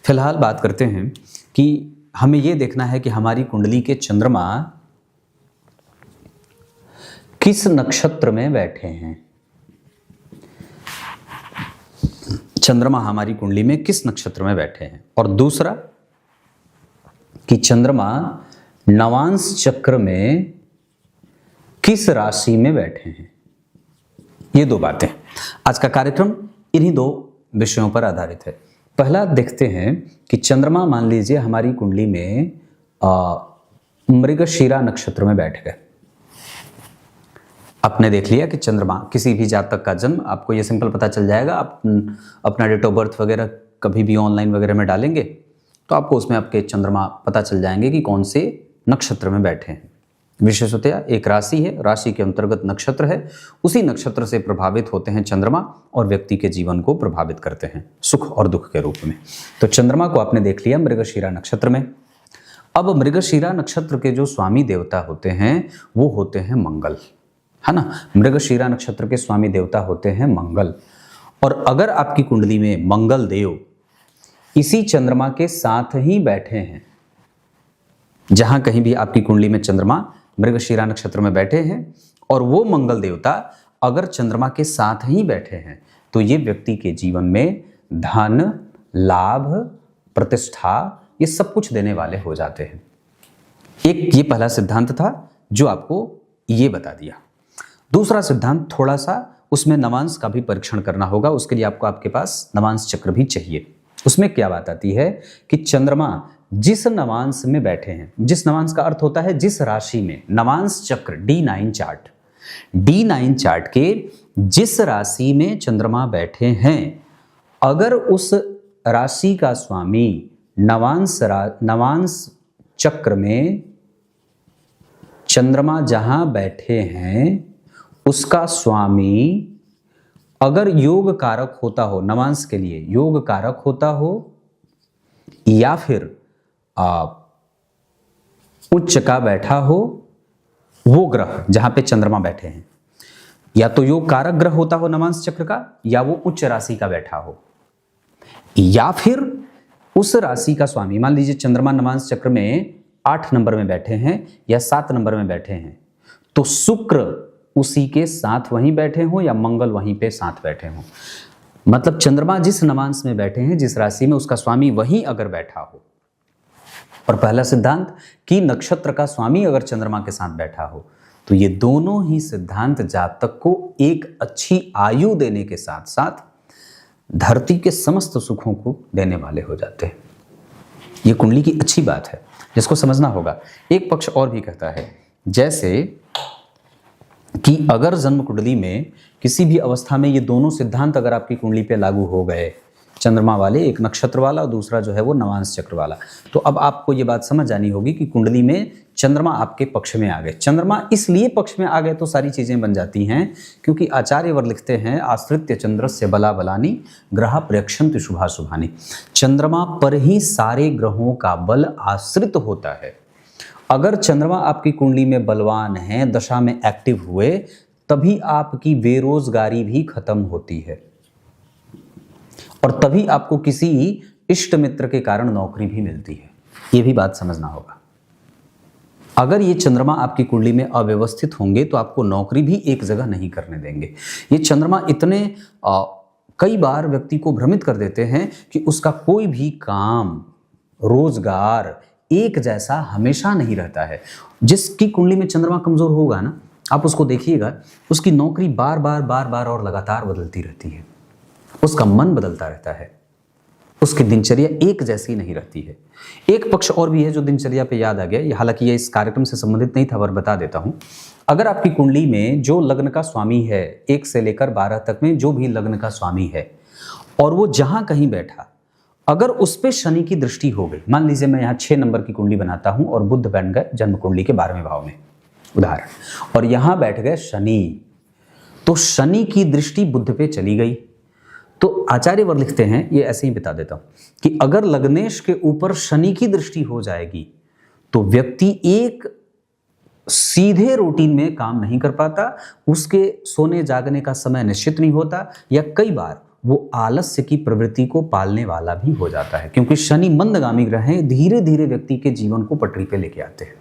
फिलहाल बात करते हैं कि हमें यह देखना है कि हमारी कुंडली के चंद्रमा किस नक्षत्र में बैठे हैं। चंद्रमा हमारी कुंडली में किस नक्षत्र में बैठे हैं, और दूसरा कि चंद्रमा नवांश चक्र में किस राशि में बैठे हैं। ये दो बातें। आज का कार्यक्रम इन्हीं दो विषयों पर आधारित है। पहला देखते हैं कि चंद्रमा मान लीजिए हमारी कुंडली में मृगशिरा नक्षत्र में बैठ गए। आपने देख लिया कि चंद्रमा किसी भी जातक का जन्म, आपको ये सिंपल पता चल जाएगा। आप अपना डेट ऑफ बर्थ वगैरह कभी भी ऑनलाइन वगैरह में डालेंगे तो आपको उसमें आपके चंद्रमा पता चल जाएंगे कि कौन से नक्षत्र में बैठे हैं। विशेषतया एक राशि है, राशि के अंतर्गत नक्षत्र है, उसी नक्षत्र से प्रभावित होते हैं चंद्रमा और व्यक्ति के जीवन को प्रभावित करते हैं सुख और दुख के रूप में। तो चंद्रमा को आपने देख लिया मृगशिरा नक्षत्र में। अब मृगशिरा नक्षत्र के जो स्वामी देवता होते हैं वो होते हैं मंगल, है ना। मृगशिरा नक्षत्र के स्वामी देवता होते हैं मंगल। और अगर आपकी कुंडली में मंगल देव इसी चंद्रमा के साथ ही बैठे हैं, जहां कहीं भी आपकी कुंडली में चंद्रमा मृगशिरा नक्षत्र में बैठे हैं और वो मंगल देवता अगर चंद्रमा के साथ ही बैठे हैं, तो ये व्यक्ति के जीवन में धन, लाभ, प्रतिष्ठा ये सब कुछ देने वाले हो जाते हैं। एक ये पहला सिद्धांत था जो आपको ये बता दिया। दूसरा सिद्धांत थोड़ा सा उसमें नवांश का भी परीक्षण करना होगा। उसके लिए आपको आपके पास नवांश चक्र भी चाहिए। उसमें क्या बात आती है कि चंद्रमा जिस नवांश में बैठे हैं, जिस नवांश का अर्थ होता है जिस राशि में, नवांश चक्र D9 चार्ट, D9 चार्ट के जिस राशि में चंद्रमा बैठे हैं, अगर उस राशि का स्वामी नवांश चक्र में चंद्रमा जहां बैठे हैं उसका स्वामी अगर योग कारक होता हो, नवांश के लिए योग कारक होता हो, या फिर उच्च का बैठा हो, वो ग्रह जहां पे चंद्रमा बैठे हैं, या तो योग कारक ग्रह होता हो नवांश चक्र का, या वो उच्च राशि का बैठा हो, या फिर उस राशि का स्वामी, मान लीजिए चंद्रमा नवांश चक्र में 8 नंबर में बैठे हैं या 7 नंबर में बैठे हैं, तो शुक्र उसी के साथ वहीं बैठे हो या मंगल वहीं पे साथ बैठे हो। मतलब चंद्रमा जिस नवांश में बैठे हैं, जिस राशि में, उसका स्वामी वहीं अगर बैठा हो। और पहला सिद्धांत कि नक्षत्र का स्वामी अगर चंद्रमा के साथ बैठा हो, तो ये दोनों ही सिद्धांत जातक को एक अच्छी आयु देने के साथ साथ धरती के समस्त सुखों को देने वाले हो जाते हैं। ये कुंडली की अच्छी बात है जिसको समझना होगा। एक पक्ष और भी कहता है, जैसे कि अगर जन्म कुंडली में किसी भी अवस्था में ये दोनों सिद्धांत अगर आपकी कुंडली पे लागू हो गए, चंद्रमा वाले, एक नक्षत्र वाला और दूसरा जो है वो नवांश चक्र वाला, तो अब आपको ये बात समझ जानी होगी कि कुंडली में चंद्रमा आपके पक्ष में आ गए। चंद्रमा इसलिए पक्ष में आ गए तो सारी चीजें बन जाती हैं, क्योंकि आचार्यवर लिखते हैं आश्रित्य चंद्रस्य बला बलानी ग्रह प्रेक्षन्ति शुभा शुभानी। चंद्रमा पर ही सारे ग्रहों का बल आश्रित होता है। अगर चंद्रमा आपकी कुंडली में बलवान है, दशा में एक्टिव हुए, तभी आपकी बेरोजगारी भी खत्म होती है और तभी आपको किसी इष्ट मित्र के कारण नौकरी भी मिलती है। यह भी बात समझना होगा। अगर ये चंद्रमा आपकी कुंडली में अव्यवस्थित होंगे तो आपको नौकरी भी एक जगह नहीं करने देंगे। ये चंद्रमा इतने कई बार व्यक्ति को भ्रमित कर देते हैं कि उसका कोई भी काम, रोजगार एक जैसा हमेशा नहीं रहता है। जिसकी कुंडली में चंद्रमा कमजोर होगा ना, आप उसको देखिएगा, उसकी नौकरी बार बार और लगातार बदलती रहती है, उसका मन बदलता रहता है, उसकी दिनचर्या एक जैसी नहीं रहती है। एक पक्ष और भी है जो दिनचर्या पे याद आ गया, हालांकि ये इस कार्यक्रम से संबंधित नहीं था, पर बता देता हूं। अगर आपकी कुंडली में जो लग्न का स्वामी है, 1 से लेकर 12 तक में जो भी लग्न का स्वामी है, और वो जहां कहीं बैठा, अगर उस पे शनि की दृष्टि हो गई, मान लीजिए मैं यहाँ 6 नंबर की कुंडली बनाता हूं और बुध बैठ गए जन्म कुंडली के 12वें भाव में, उदाहरण, और यहां बैठ गए शनि, तो शनि की दृष्टि बुध पे चली गई। तो आचार्यवर लिखते हैं, ये ऐसे ही बता देता हूं, कि अगर लग्नेश के ऊपर शनि की दृष्टि हो जाएगी तो व्यक्ति एक सीधे रूटीन में काम नहीं कर पाता, उसके सोने जागने का समय निश्चित नहीं होता, या कई बार वो आलस्य की प्रवृत्ति को पालने वाला भी हो जाता है, क्योंकि शनि मंदगामी ग्रह हैं, धीरे धीरे व्यक्ति के जीवन को पटरी पे लेके आते हैं।